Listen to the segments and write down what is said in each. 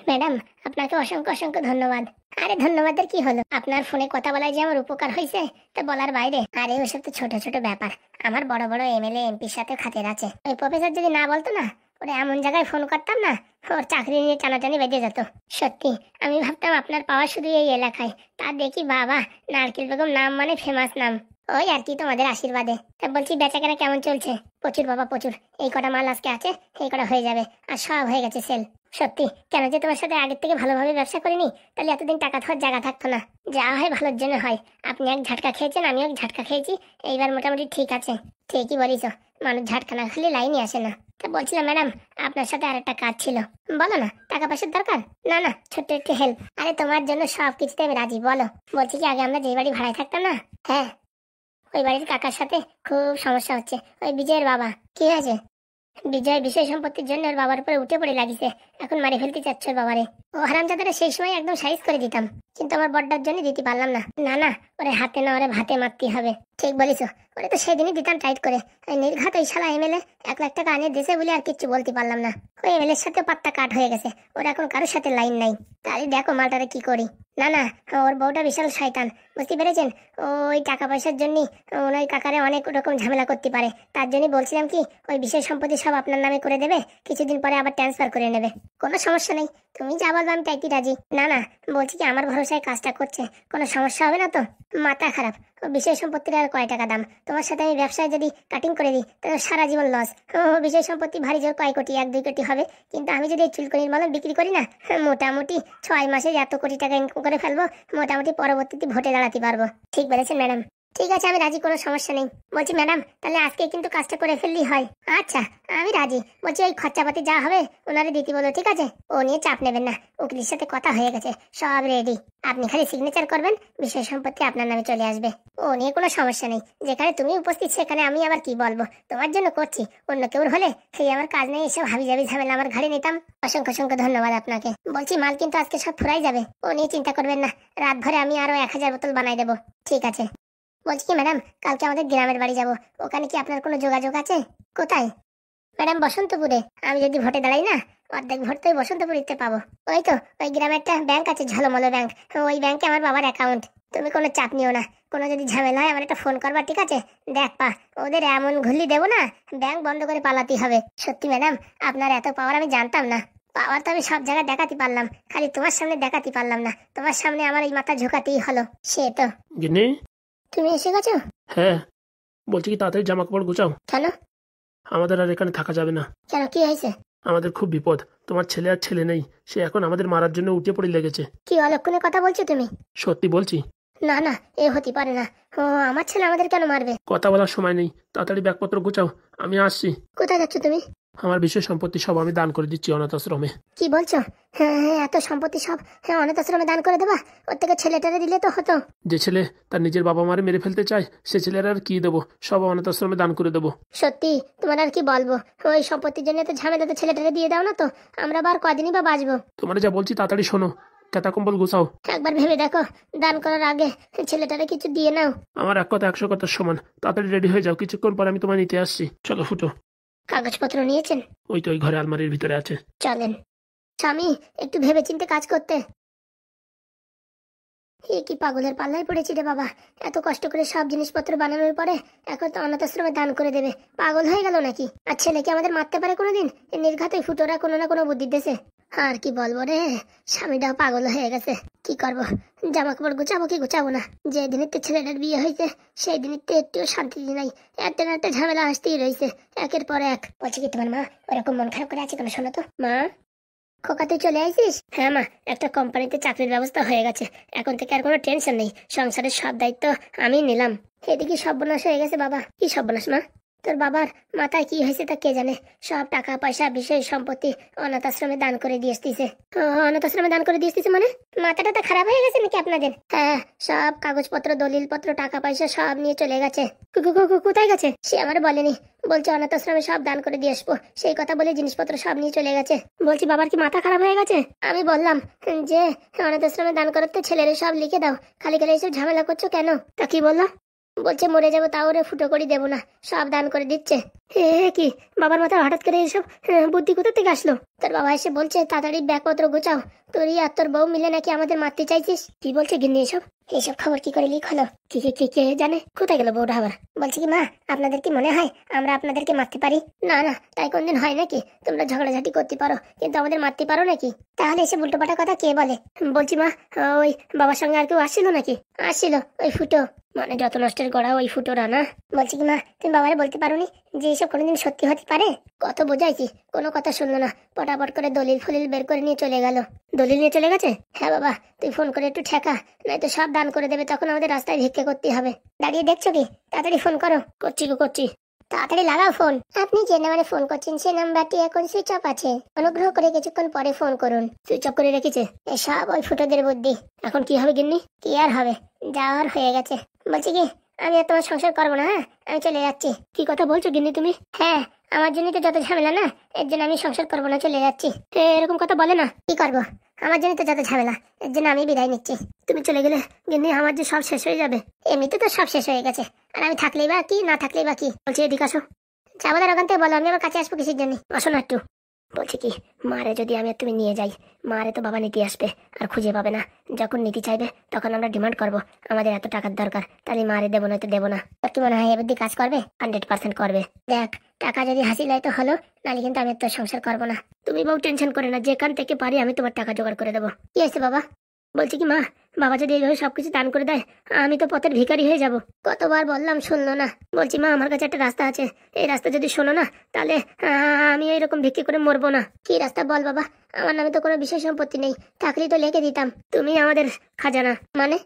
Madam, আপনাকে অসংখ্য অসংখ্য ধন্যবাদ। আরে ধন্যবাদের কি হলো, আপনার ফোনে কথা বলায় যে আমার উপকার হয়েছে তা বলার বাইরে। আরে ওসব তো ছোট ছোট ব্যাপার, আমার বড় বড় এমএলএ এমপির সাথে খাতির আছে। ওই প্রফেসর যদি না বলতো না, ওরে এমন জায়গায় ফোন করতাম না, ওর চাকরি নিয়ে টানাটানি বেঁধে যেত। সত্যি আমি ভাবতাম আপনার পাওয়া শুধু এই এলাকায়, তা দেখি বাবা, নারকেল বেগম নাম মানে ফেমাস নাম। ওই আর কি, তোমাদের আশীর্বাদে। তা বলছি বেচাকেনা কেমন চলছে? প্রচুর বাবা প্রচুর, এই কটা মাল আজকে আছে, এই কটা হয়ে যাবে, আর সব হয়ে গেছে সেল। সত্যি কেন যে তোমার সাথে আগের থেকে ভালোভাবে ব্যবসা করিনি, তাহলে এতদিন টাকা থাকার জায়গা থাকতো না। যা হয় ভালোর জন্য হয়, আপনি এক ঝাটকা খেয়েছেন, আমিও এক ঝাটকা খেয়েছি, এইবার মোটামুটি ঠিক আছে। ঠিকই বলিস, মানুষ ঝাটকা না খেলে লাইনই আসে না। তা বলছিলাম ম্যাডাম, আপনার সাথে আরেকটা কাজ ছিল। বলো না, টাকা পয়সার দরকার? না না, ছোট্ট একটু হেল্প। আরে তোমার জন্য সব কিছুতে আমি রাজি, বলো। বলছি কি, আগে আমরা যে বাড়ি ভাড়ায় থাকতাম না, হ্যাঁ, ওই বাড়ির কাকার সাথে খুব সমস্যা হচ্ছে। ওই বিজয়ের বাবা, কি আছে? বিজয় বিষয় সম্পত্তির জন্য ওর বাবার উপরে উঠে পড়ে লাগিছে, এখন মারি ফেলতে চাচ্ছে ওর বাবারে। ও হারামজাদারে সেই সময় একদম সাইজ করে দিতাম, কিন্তু আমার বড়টার জন্য দিতে পারলাম না। না না, ওরে হাতে না, ওরে ভাতে মারতে হবে। ঠিক বলিস, ওরে তো সেদিনই দিতাম টাইট করে। ওই নির্ঘাত ওই শালা এমএলএ 1 লাখ টাকা আনিয়ে দিয়েছে বলে আর কিচ্ছু বলতে পারলাম না। ওই এমএলএর সাথে পাত্তা কাট হয়ে গেছে, ওর এখন কারোর সাথে লাইন নাই। তাহলে দেখো মালটারে কি করি। না না, ওর বউটা বিশাল শয়তান, বুঝতে পেরেছেন? ওই টাকা পয়সার জন্যই ওই কাকারে অনেক রকম ঝামেলা করতে পারে। তার জন্যই বলছিলাম কি, ওই বিষয় সম্পত্তি সব আপনার নামে করে দেবে, কিছুদিন পরে আবার ট্রান্সফার করে নেবে। কোনো সমস্যা নেই, তুমি যা বলবো আমি তাইতে রাজি। না না, বলছি কি, আমার ভরসায় কাজটা করছে, কোনো সমস্যা হবে না তো? মাথা খারাপ, ও বিষয় সম্পত্তির আর কয় টাকা দাম? তোমার সাথে আমি ব্যবসায় যদি কাটিং করে দিই তাহলে সারা জীবন লস। ও বিষয় সম্পত্তি ভারী জোর কয় কোটি, 1-2 কোটি হবে, কিন্তু আমি যদি এই চুলকনির মলম বিক্রি করি না, মোটামুটি 6 মাসে এত কোটি টাকা ইনকাম করে ফেলবো, মোটামুটি পরবর্তীতে ভোটে দাঁড়াতে পারবো। ঠিক বলেছেন ম্যাডাম। ঠিক আছে, আমি রাজি, কোনো সমস্যা নেই। বলছি ম্যাডাম, তাহলে আজকে কিন্তু কাজটা করে ফেললেই হয়। আচ্ছা, আমি রাজি। বলছি ওই খরচাপাতি যা হবে ওনারে দিতে বলো, ঠিক আছে? ও নিয়ে চাপ নেবেন না, উকিলের সাথে কথা হয়ে গেছে, সব রেডি। আপনি খালি সিগনেচার করবেন, বিষয় সম্পত্তি আপনার নামে চলে আসবে। ও নিয়ে কোনো সমস্যা নেই, যেখানে তুমি উপস্থিত সেখানে আমি আবার কি বলবো, তোমার জন্য করছি। অন্য কেউ হলে সেই আমার কাজ নেই, এসব হাবি জাবি ঝামেলা আমার ঘাড়ে নিতাম। অসংখ্য অসংখ্য ধন্যবাদ আপনাকে। বলছি মাল কিন্তু আজকে সব ফুরাই যাবে, ও নিয়ে চিন্তা করবেন না, রাত ভরে আমি আরো 1000 বোতল বানাই দেবো। ঠিক আছে। বলছি কি ম্যাডাম, কালকে আমাদের গ্রামের বাড়ি যাব, ওখানে কি আপনার কোনো যোগাযোগ আছে? কোথায়? ম্যাডাম বসন্তপুরে। আমি যদি ভোটে দাঁড়াই না, অর্ধেক ভোট তো ওই বসন্তপুরিতে পাবো। ওই তো, ওই গ্রামে একটা ব্যাংক আছে, ঝলমলো ব্যাংক, ওই ব্যাংকে আমার বাবার অ্যাকাউন্ট। তুমি কোনো চাপ নিও না, কোনো যদি ঝামেলা হয় আমার একটা ফোন করবা, ঠিক আছে? দেখ পা, ওদের এমন ঘুরলি দেবো না, ব্যাংক বন্ধ করে পালাতে হবে। সত্যি ম্যাডাম, আপনার এত পাওয়ার আমি জানতাম না। পাওয়ার তো আমি সব জায়গায় দেখাতে পারলাম, খালি তোমার সামনে দেখাতে পারলাম না। তোমার সামনে আমার এই মাথা ঝোঁকাতেই হলো। সে তো। গিন্নি, তুমি এসে গেছো? হ্যাঁ, বলছি কি তাড়াতাড়ি জামা কাপড় গুছাও, কেন? আমাদের আর এখানে থাকা যাবে না। কেন, কি হয়েছে? আমাদের খুব বিপদ, তোমার ছেলে আর ছেলে নেই, সে এখন আমাদের মারার জন্য উঠে পড়ে লেগেছে। কি অলক্ষণে কথা বলছো তুমি? সত্যি বলছি। না না, এ হতে পারে না। ও আমার ছেলে আমাদের কেন মারবে? কথা বলার সময় নেই, তাড়াতাড়ি ব্যাগপত্র গুছাও, আমি আসছি। কোথায় যাচ্ছ তুমি? আমার বিষয় সম্পত্তি সব আমি দান করে দিচ্ছি অনাথ আশ্রমে। কি বলছো? হ্যাঁ হ্যাঁ, এত সম্পত্তি সব অনাথ আশ্রমে দান করে দেবা? ওর থেকে ছেলেটারে দিলে তো হতো। যে ছেলে তার নিজের বাবা মারে মেরে ফেলতে চায়, সে ছেলের আর কি দেবো, সব অনাথ আশ্রমে দান করে দেবো। সত্যি, তোমার আর কি বলবো, ওই সম্পত্তির জন্য তো ঝামেলাতে ছেলেটারে দিয়ে দাও না তো, আমরা আবার কদিনই বা বাঁচবো। তোমার যা বলছি তাড়াতাড়ি শোনো, কেতা কম্বল গুছাও। একবার ভেবে দেখো, দান করার আগে ছেলেটারে কিছু দিয়ে নাও। আমার এক কথা 100 কথার সমান, তাড়াতাড়ি রেডি হয়ে যাও, কিছুক্ষণ পর আমি তোমায় নিতে আসছি। চলো ফুটো। কাগজপত্র নিয়েছেন? ওই তো ওই ঘরে আলমারির ভিতরে আছে। চলেন। স্বামী, একটু ভেবে চিন্তে কাজ করতে। এ কি পাগলের পাল্লায় পড়েছি রে বাবা, এত কষ্ট করে সব জিনিসপত্র বানানোর পরে এখন তো অনাথ আশ্রমে দান করে দেবে। পাগল হয়ে গেল নাকি? আর ছেলেকে আমাদের মারতে পারে কোনোদিন? নির্ঘাত ওই ফুটোরা কোনো না কোনো বুদ্ধি দেছে। আর কি বলবো রে, স্বামীটাও পাগল হয়ে গেছে। কি করবো, জামা কাপড় গুছাবো কি গুছাবো না? যে দিনের তো ছেলেটার বিয়ে হয়েছে সেই দিনের তো একটু শান্তি নাই, একটা না একটা ঝামেলা আসতেই রয়েছে একের পর এক। বলছি কি, তোমার মা ওরকম মন খারাপ করে আছে কেন? শোনো তো মা। খোকা, তুই চলে আসিস? হ্যাঁ মা, একটা কোম্পানিতে চাকরির ব্যবস্থা হয়ে গেছে, এখন থেকে আর কোনো টেনশন নেই, সংসারের সব দায়িত্ব আমি নিলাম। এদিকে সর্বনাশ হয়ে গেছে বাবা। কি সর্বনাশ মা? তোর বাবার মাথায় কি হয়েছে তা কে জানে, সব টাকা পয়সা বিষয় সম্পত্তি অনাথ আশ্রমে দান করে দিয়ে আসতেছে। অনাথ আশ্রমে দান করে দিয়ে আসতেছে মানে? মাথাটা তো খারাপ হয়ে গেছে নাকি আপনাদের? হ্যাঁ, সব কাগজপত্র দলিলপত্র টাকা পয়সা সব নিয়ে চলে গেছে। কোথায় গেছে সে আমার বলেনি, বলছে অনাথ আশ্রমে সব দান করে দিয়ে আসবো, সেই কথা বলে জিনিসপত্র সব নিয়ে চলে গেছে। বলছি বাবার কি মাথা খারাপ হয়ে গেছে? আমি বললাম যে অনাথ আশ্রমে দান করতে ছেলেরে সব লিখে দাও, খালি খালি এসব ঝামেলা করছো কেন? তা কি বললো? বলছে মরে যাবো তাও ওরে ফুটো করে দেবো না, সব দান করে দিচ্ছে। কি বাবার মাথায় হঠাৎ করে এইসব বুদ্ধি কোথা থেকে আসলো? তোর বাবা এসে বলছে তাড়াতাড়ি ব্যাগপত্র গোছাও, তুই আর তোর বউ মিলে নাকি আমাদের মারতে চাইছিস। কি বলছে গিন্নি এসব? এইসব খবর কি করে লিক হলো? কে জানে? কোথায় গেল বউটা আবার? বলছে কি মা, আপনাদের কি মনে হয় আমরা আপনাদেরকে মারতে পারি? না না, তাই কোনদিন হয় নাকি? তোমরা ঝগড়াঝাটি করতে পারো কিন্তু আমাদের মারতে পারো নাকি? তাহলে এসে উল্টোপাল্টা কথা কে বলে? বলছি মা, ওই বাবার সঙ্গে আর কেউ আসছিল নাকি? আসছিল ওই ফুটো, মানে যত নষ্টের গড়া ওই ফুটোরা না। বলছি কি মা, তুমি বাবারে বলতে পারোনি যে এসব কোনোদিন সত্যি হতে পারে? কত বোঝাইছি, কোনো কথা শুনলো না, পটাপট করে দলিল ফলিল বের করে নিয়ে চলে গেল। দলিল নিয়ে চলে গেছে? হ্যাঁ বাবা, তুই ফোন করে একটু ঠেকা, নয়তো সব দান করে দেবে, তখন আমাদের রাস্তায় ভিক্ষে করতে হবে। দাঁড়িয়ে দেখছো কি? তাড়াতাড়ি ফোন করো। করছি। তাড়াতাড়ি লাগাও ফোন। আপনি যে নাম্বারে ফোন করছেন সে নাম্বারটি এখন সুইচ অফ আছে, অনুগ্রহ করে কিছুক্ষণ পরে ফোন করুন। সুইচ অফ করে রেখেছে? এসব ওই ফুটোদের বুদ্ধি। এখন কি হবে গিন্নি? কি আর হবে, যাওয়ার হয়ে গেছে। বলছি কি, আমি আর তোমার সংসার করবো না, হ্যাঁ আমি চলে যাচ্ছি। কি কথা বলছো গিন্নি তুমি? হ্যাঁ, আমার জন্যই তো যত ঝামেলা না, এর জন্য আমি সংসার করবো না, চলে যাচ্ছি। এরকম কথা বলে না। কি করবো, আমার জন্য তো যত ঝামেলা, এর জন্য আমি বিদায় নিচ্ছি। তুমি চলে গেলে গিন্নি আমার যে সব শেষ হয়ে যাবে। এমনিতে তো সব শেষ হয়ে গেছে, আর আমি থাকলেই বা কি, না থাকলেই বা কি। বলছি এদিকে আসো। যাবো ওখান থেকে বলো, আমি আমার কাছে আসবো কিসের জন্য? আসো না একটু। বলছি কি, মারে যদি আমি আর তুমি নিয়ে যাই, মারে তো বাবা নিতে আসবে আর খুঁজে পাবে না। যখন নিতে চাইবে তখন আমরা ডিমান্ড করবো আমাদের এত টাকার দরকার, তাহলে মারে দেবো, নয়তো দেবো না। তোর কি মনে হয় এ বুদ্ধি কাজ করবে? 100% করবে। দেখ, টাকা যদি হাসিল হয় তো হলো, নাহলে কিন্তু আমি তোর সংসার করবো না। তুমি বউ টেনশন করে না, যেখান থেকে পারি আমি তোমার টাকা জোগাড় করে দেবো। কি আছে বাবা? বলছি কি মা, বাবা যদি এইভাবে সবকিছু দান করে দেয়, আমি তো পথের ভিখারি হয়ে যাব। কতবার বললাম শুনলো না। বলছি মা, আমার কাছে একটা রাস্তা আছে, এই রাস্তা যদি শোনো না, তাহলে আমি এরকম ভিক্ষে করে মরবো না। কি রাস্তা বল বাবা? আমার নামে তো কোনো বিশেষ সম্পত্তি নেই, থাকলেই তো লিখে দিতাম। তুমি আমাদের খাজানা। মানে?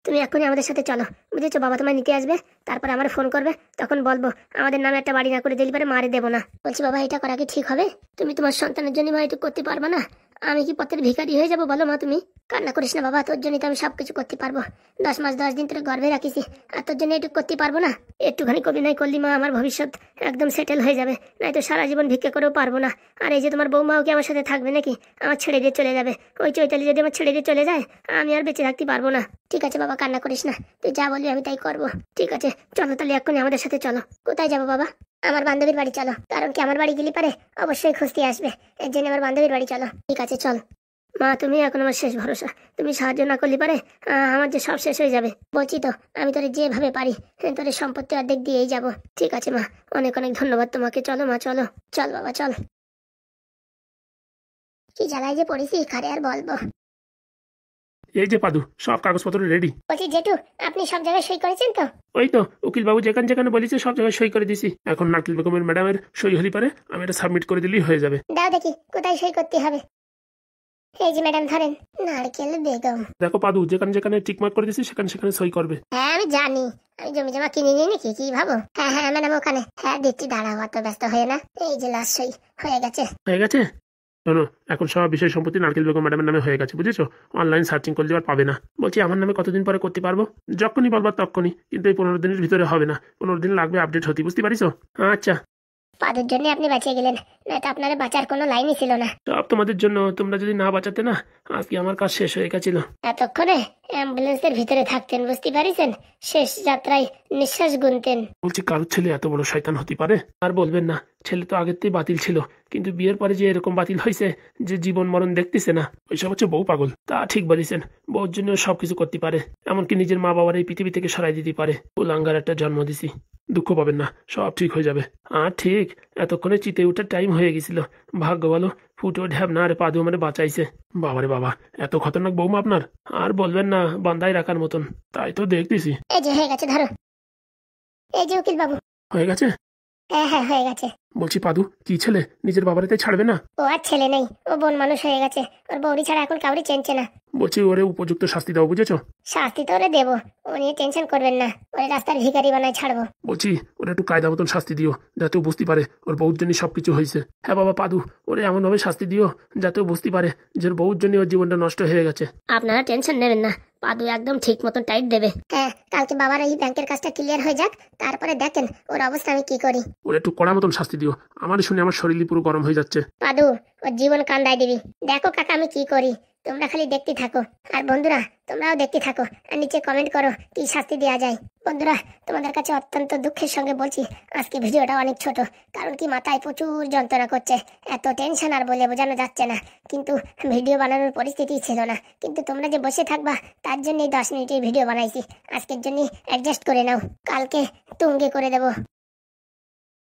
তুমি এখনই আমাদের সাথে চলো, বুঝেছো? বাবা তোমায় নিতে আসবে, তারপর আমার ফোন করবে, তখন বলবো আমাদের নামে একটা বাড়ি না করে দিলে পারে মারে দেবো না। বলছি বাবা, এটা করা কি ঠিক হবে? তুমি তোমার সন্তানের জন্য মা এটুকু করতে পারবে না? আমি কি পথের ভিখারি হয়ে যাবো বলো মা? তুমি কান্না করিস না বাবা, তোর জন্য তো আমি সবকিছু করতে পারবো। 10 মাস 10 দিন ধরে গর্ভে রাখিছি, আর তোর জন্য এটুকু করতে পারবো না? একটুখানি অভিনয় করলি মা, আমার ভবিষ্যৎ একদম সেটেল হয়ে যাবে, নয়তো সারা জীবন ভিক্ষা করেও পারবো না। আর এই যে তোমার বৌমাও কি আমার সাথে থাকবে নাকি? আমার ছেড়ে দিয়ে চলে যাবে। ওই চৈতালি যদি আমার ছেড়ে দিয়ে চলে যায়, আমি আর বেঁচে থাকতে পারবো না। ঠিক আছে বাবা, কান্না করিস না, তুই যা বলবি আমি তাই করবো। ঠিক আছে চলো তাহলে এক্ষুনি আমাদের সাথে চলো। কোথায় যাবো বাবা? আমার বান্ধবীর বাড়ি চলো, কারণ কি আমার বাড়ি গেলে পারে অবশ্যই খুঁজতে আসবে, এর জন্য আমার বান্ধবীর বাড়ি চলো। ঠিক আছে চল। মা, তুমি এখন আমার শেষ ভরসা, তুমি সাহায্য না করলে পারে আমার যে সব শেষ হয়ে যাবে। বলছি তো, আমি তোরে যেভাবে পারি তোরে সম্পত্তি অর্ধেক দিয়েই যাবো। ঠিক আছে মা, অনেক অনেক ধন্যবাদ তোমাকে। চলো মা, চলো। চল বাবা চল। কি জ্বালায় যে পড়েছি, কারে আর বলবো। এই যে পাদু, সব কাগজপত্র রেডি। বলছি জেঠু, আপনি সব জায়গায় সই করেছেন তো? ওই তো উকিল বাবু যেখানে যেখানে বলেছে সব জায়গায় সই করে দিছি। এখন নারকেল বেগমের ম্যাডামের সই হলি পারে আমি এটা সাবমিট করে দিলেই হয়ে যাবে। দাও দেখি কোথায় সই করতে হবে। এই যে ম্যাডাম ধরেন, নারকেল বেগম। দেখো পাদু, যেখানে যেখানে টিকমার্ক করে দিছি সেখানে সেখানে সই করবে। হ্যাঁ আমি জানি, আমি জমি জমা কিনে নিই নাকি, কি ভাবো? হ্যাঁ হ্যাঁ ম্যাডাম ওখানে। হ্যাঁ দিচ্ছি, দাঁড়াও, অত ব্যস্ত হয়ে না। এই যে লাস্ট সই হয়ে গেছে। হয়ে গেছে? শোনো, এখন সব বিষয় সম্পত্তি নারকেল বেগম ম্যাডামের নামে হয়ে গেছে, বুঝেছো? অনলাইন সার্চিং করলে আর পাবে না। বলছি আমার নামে কতদিন পরে করতে পারবো? যখনই বলবার তখনই, কিন্তু এই 15 দিনের ভিতরে হবে না, 15 দিন লাগবে আপডেট হতে, বুঝতে পারিস? আচ্ছা। পাদুর জন্য আপনি বাঁচিয়ে গেলেন, নয়তো আপনার বাঁচার কোনো লাইনই ছিল না। সব তোমাদের জন্য, তোমরা যদি না বাঁচাতে না, আজকে আমার কাজ শেষ হয়ে গেছিল। এতক্ষণে অ্যাম্বুলেন্সের ভিতরে থাকতেন, বুঝতে পারিছেন? শেষ যাত্রায় নিঃশ্বাস গুনতেন। বলছি কারোর ছেলে এত বড় শয়তান হতে পারে? আর বলবেন না, ছেলে তো আগের থেকে বাতিল ছিল, কিন্তু বিয়ের পরে যে এরকম বাতিল হয়েছে যে জীবন মরণ দেখতেছে না, ওইসব হচ্ছে বউ পাগল। তা ঠিক বলেছেন, বউর জন্য সবকিছু করতে পারে, এমনকি নিজের মা বাবার এই পৃথিবী থেকে সরাই দিতে পারে। উলাঙ্গার একটা জন্ম দিছি, দুঃখ পাবেন না, সব ঠিক হয়ে যাবে। আর ঠিক এতক্ষণে চিতে উঠার টাইম হয়ে গেছিল। ভাগ্য বলো ফুটো ঢ্যাব না রে পাদু মানে বাঁচাইছে। বাবারে বাবা, এত খতরনাক বৌমা আপনার, আর বলবেন না, বান্দায় রাখার মতন। তাই তো দেখতেছি। এই যে হয়ে গেছে, ধরো। এই যে উকিল বাবু। হয়ে গেছে? হ্যাঁ হ্যাঁ হয়ে গেছে। বলছি পাদু, কি ছেলে নিজের বাবারেতে ছাড়বে না? ও আর ছেলে নেই, ও বোন মানুষ হয়ে গেছে, ওর বৌরি ছাড়া এখন কাউরি চেনছে না। বলছি ওরে উপযুক্ত শাস্তি দাও, বুঝেছো? শাস্তি তো ওরে দেবো, ও নিয়ে টেনশন করবেন না, ওরে রাস্তার ভিখারি বানায় ছাড়বো। বলছি ওরা একটু কায়দা মতন শাস্তি দিও, যাতে ও বুঝতে পারে ওর বউর জন্য সবকিছু হয়েছে। হ্যাঁ বাবা পাদু, ওরে এমন ভাবে শাস্তি দিও যাতে ও বুঝতে পারে যে ওর বউর জন্য ওর জীবনটা নষ্ট হয়ে গেছে। আপনারা টেনশন নেবেন না, পাদু একদম ঠিক মতন টাইট দেবে। হ্যাঁ, কালকে বাবার এই ব্যাংকের কাজটা ক্লিয়ার হয়ে যাক, তারপরে দেখেন ওর অবস্থা আমি কি করি। ওরা একটু কড়া মতন শাস্তি দিও, আমার শুনে আমার শরীর পুরো গরম হয়ে যাচ্ছে। পাদু, ওর জীবন কান্দায় দিবি। দেখো কাকা আমি কি করি, তোমরা খালি দেখতে থাকো। আর বন্ধুরা তোমরাও দেখতে থাকো আর নিচে কমেন্ট করো কি শাস্তি দেওয়া যায়। বন্ধুরা তোমাদের কাছে অত্যন্ত দুঃখের সঙ্গে বলছি আজকে ভিডিওটা অনেক ছোট, কারণ কি মাথায় প্রচুর যন্ত্রণা করছে, এত টেনশন আর বলে বোঝানো যাচ্ছে না। কিন্তু ভিডিও বানানোর পরিস্থিতি ছিল না, কিন্তু তোমরা যে বসে থাকবা তার জন্যই 10 মিনিটের ভিডিও বানাইছি। আজকের জন্য অ্যাডজাস্ট করে নাও, কালকে তুঙ্গে করে দেবো।